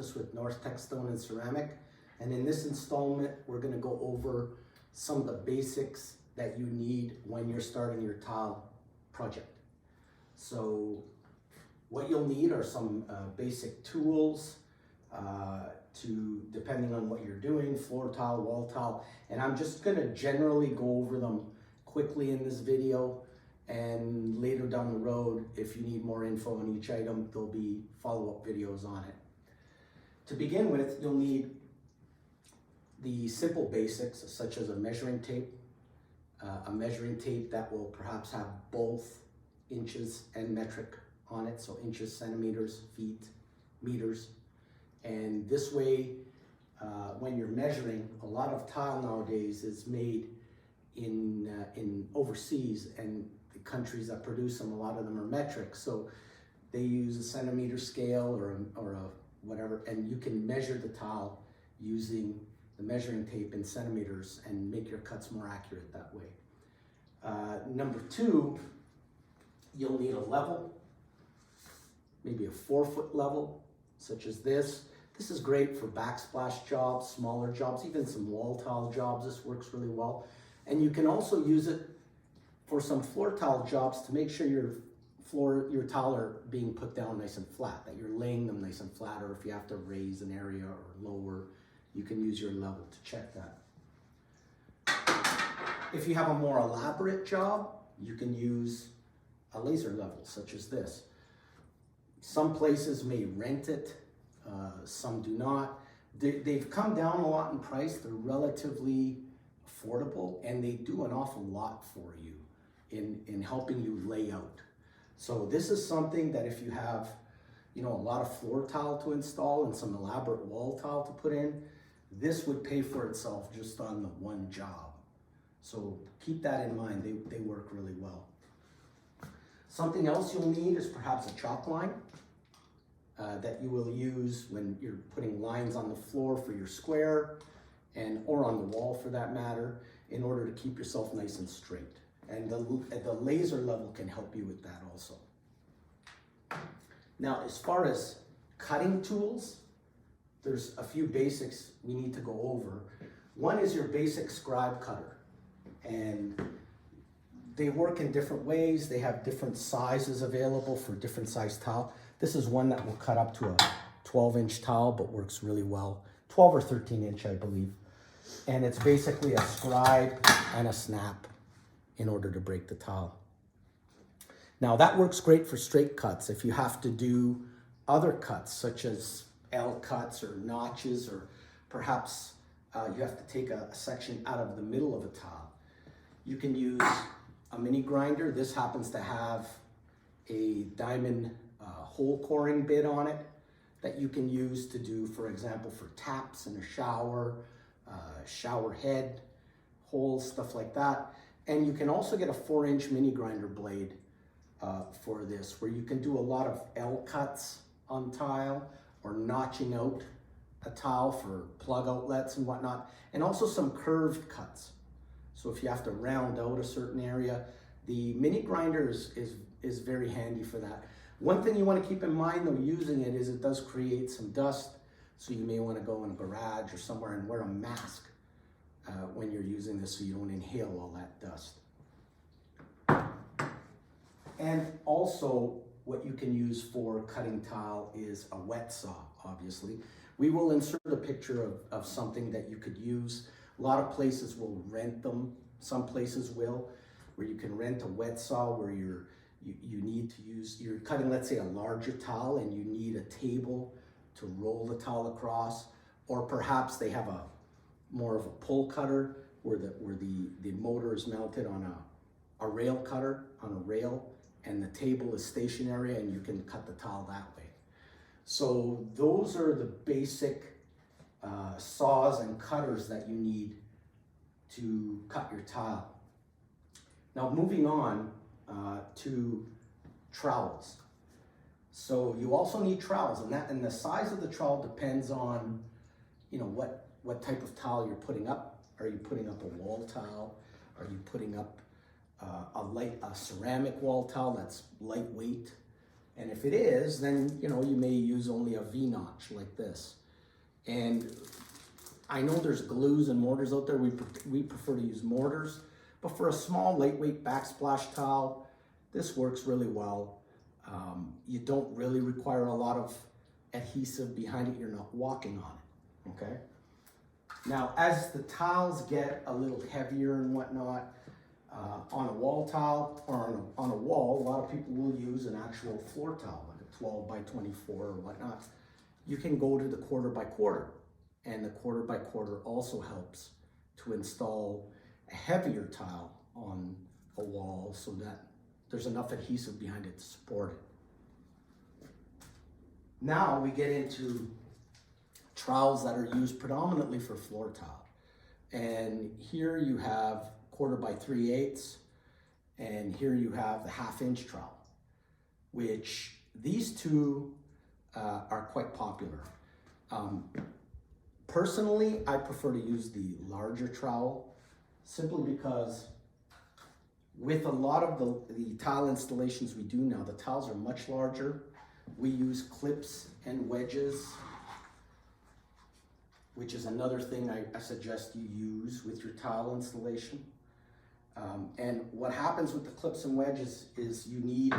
Campus with North Tech Stone and Ceramic. And in this installment, we're gonna go over some of the basics that you need when you're starting your tile project. So what you'll need are some basic tools depending on what you're doing, floor tile, wall tile. And I'm just gonna generally go over them quickly in this video. And later down the road, if you need more info on each item, there'll be follow-up videos on it. To begin with, you'll need the simple basics, such as a measuring tape that will perhaps have both inches and metric on it, so inches, centimeters, feet, meters. And this way, when you're measuring, a lot of tile nowadays is made in overseas, and the countries that produce them, a lot of them are metric. So they use a centimeter scale or a whatever, and you can measure the tile using the measuring tape in centimeters and make your cuts more accurate that way. Number two, you'll need a level, maybe a 4-foot level, such as this. This is great for backsplash jobs, smaller jobs, even some wall tile jobs. This works really well. And you can also use it for some floor tile jobs to make sure your tile are being put down nice and flat, that you're laying them nice and flat, or if you have to raise an area or lower, you can use your level to check that. If you have a more elaborate job, you can use a laser level, such as this. Some places may rent it, some do not. They've come down a lot in price. They're relatively affordable, and they do an awful lot for you in helping you lay out. So this is something that if you have, a lot of floor tile to install and some elaborate wall tile to put in, this would pay for itself just on the one job. So keep that in mind. They work really well. Something else you'll need is perhaps a chalk line that you will use when you're putting lines on the floor for your square or on the wall for that matter, in order to keep yourself nice and straight. And the laser level can help you with that also. Now, as far as cutting tools, there's a few basics we need to go over. One is your basic scribe cutter. And they work in different ways. They have different sizes available for different size tile. This is one that will cut up to a 12-inch tile, but works really well. 12 or 13-inch, I believe. And it's basically a scribe and a snap in order to break the tile. Now that works great for straight cuts. If you have to do other cuts, such as L cuts or notches, or perhaps you have to take a section out of the middle of a tile, you can use a mini grinder. This happens to have a diamond hole coring bit on it that you can use to do, for example, for taps in a shower, shower head holes, stuff like that. And you can also get a 4-inch mini grinder blade for this, where you can do a lot of L cuts on tile, or notching out a tile for plug outlets and whatnot, and also some curved cuts. So if you have to round out a certain area, the mini grinder is very handy for that. One thing you want to keep in mind though, using it, is it does create some dust. So you may want to go in a garage or somewhere and wear a mask when you're using this, so you don't inhale all that dust. And also, what you can use for cutting tile is a wet saw, obviously. We will insert a picture of something that you could use. A lot of places will rent them. Some places will, where you can rent a wet saw where you need to use, you're cutting, let's say, a larger tile and you need a table to roll the tile across, or perhaps they have more of a pull cutter where the motor is mounted on a rail cutter, on a rail, and the table is stationary and you can cut the tile that way. So those are the basic saws and cutters that you need to cut your tile. Now moving on to trowels. So you also need trowels, and the size of the trowel depends on, what type of tile you're putting up. Are you putting up a wall tile? Are you putting up a ceramic wall tile that's lightweight? And if it is, then you may use only a V-notch like this. And I know there's glues and mortars out there. We prefer to use mortars, but for a small lightweight backsplash tile, this works really well. You don't really require a lot of adhesive behind it. You're not walking on it, okay? Now, as the tiles get a little heavier and whatnot, on a wall tile or on a wall, a lot of people will use an actual floor tile, like a 12 by 24 or whatnot. You can go to the 1/4 by 1/4, and the 1/4 by 1/4 also helps to install a heavier tile on a wall so that there's enough adhesive behind it to support it. Now we get into trowels that are used predominantly for floor tile. And here you have 1/4 by 3/8, and here you have the 1/2 inch trowel, which these two are quite popular. Personally, I prefer to use the larger trowel simply because with a lot of the tile installations we do now, the tiles are much larger. We use clips and wedges, which is another thing I suggest you use with your tile installation. And what happens with the clips and wedges is you need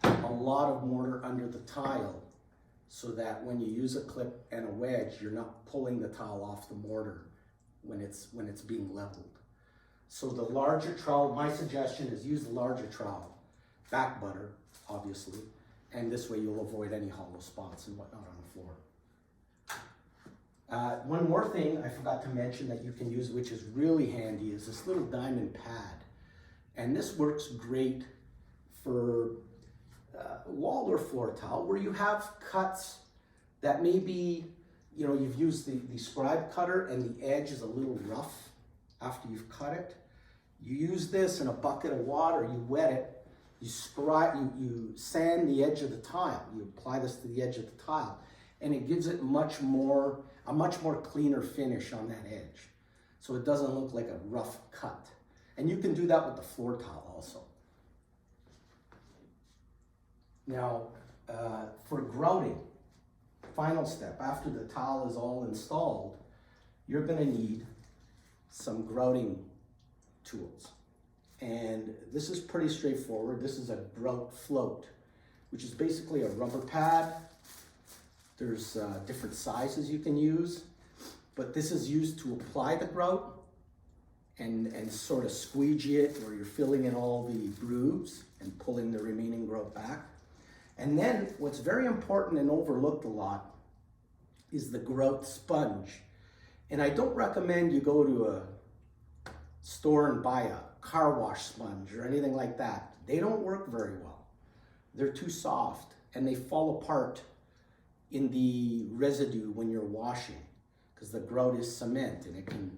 a lot of mortar under the tile so that when you use a clip and a wedge, you're not pulling the tile off the mortar when it's being leveled. So the larger trowel, my suggestion is use the larger trowel, back butter, obviously, and this way you'll avoid any hollow spots and whatnot on the floor. One more thing I forgot to mention that you can use, which is really handy, is this little diamond pad. And this works great for wall or floor tile where you have cuts that maybe, you've used the scribe cutter and the edge is a little rough after you've cut it. You use this in a bucket of water, you wet it, you sand the edge of the tile. You apply this to the edge of the tile, and it gives it a much more cleaner finish on that edge. So it doesn't look like a rough cut. And you can do that with the floor tile also. Now, for grouting, final step, after the tile is all installed, you're gonna need some grouting tools. And this is pretty straightforward. This is a grout float, which is basically a rubber pad. There's different sizes you can use, but this is used to apply the grout and sort of squeegee it where you're filling in all the grooves and pulling the remaining grout back. And then what's very important and overlooked a lot is the grout sponge. And I don't recommend you go to a store and buy a car wash sponge or anything like that. They don't work very well. They're too soft and they fall apart in the residue when you're washing because the grout is cement and it can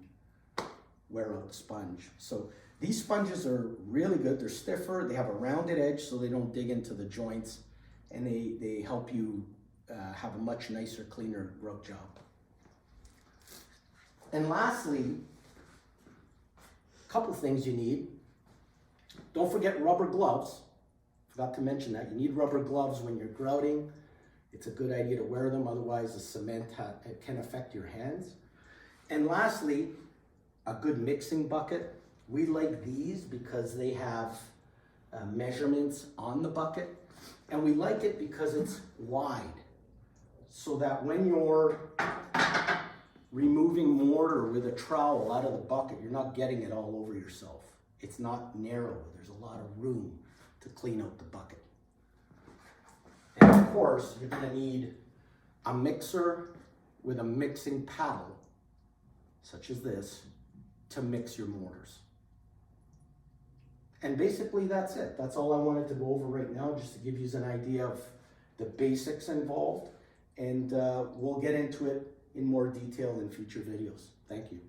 wear out the sponge. So these sponges are really good. They're stiffer, they have a rounded edge so they don't dig into the joints, and they help you have a much nicer, cleaner grout job. And lastly, a couple things you need. Don't forget rubber gloves. Forgot to mention that. You need rubber gloves when you're grouting. It's a good idea to wear them, otherwise the cement can affect your hands. And lastly, a good mixing bucket. We like these because they have measurements on the bucket. And we like it because it's wide, so that when you're removing mortar with a trowel out of the bucket, you're not getting it all over yourself. It's not narrow. There's a lot of room to clean out the bucket. And of course, you're going to need a mixer with a mixing paddle, such as this, to mix your mortars. And basically that's it. That's all I wanted to go over right now, just to give you an idea of the basics involved. And we'll get into it in more detail in future videos. Thank you.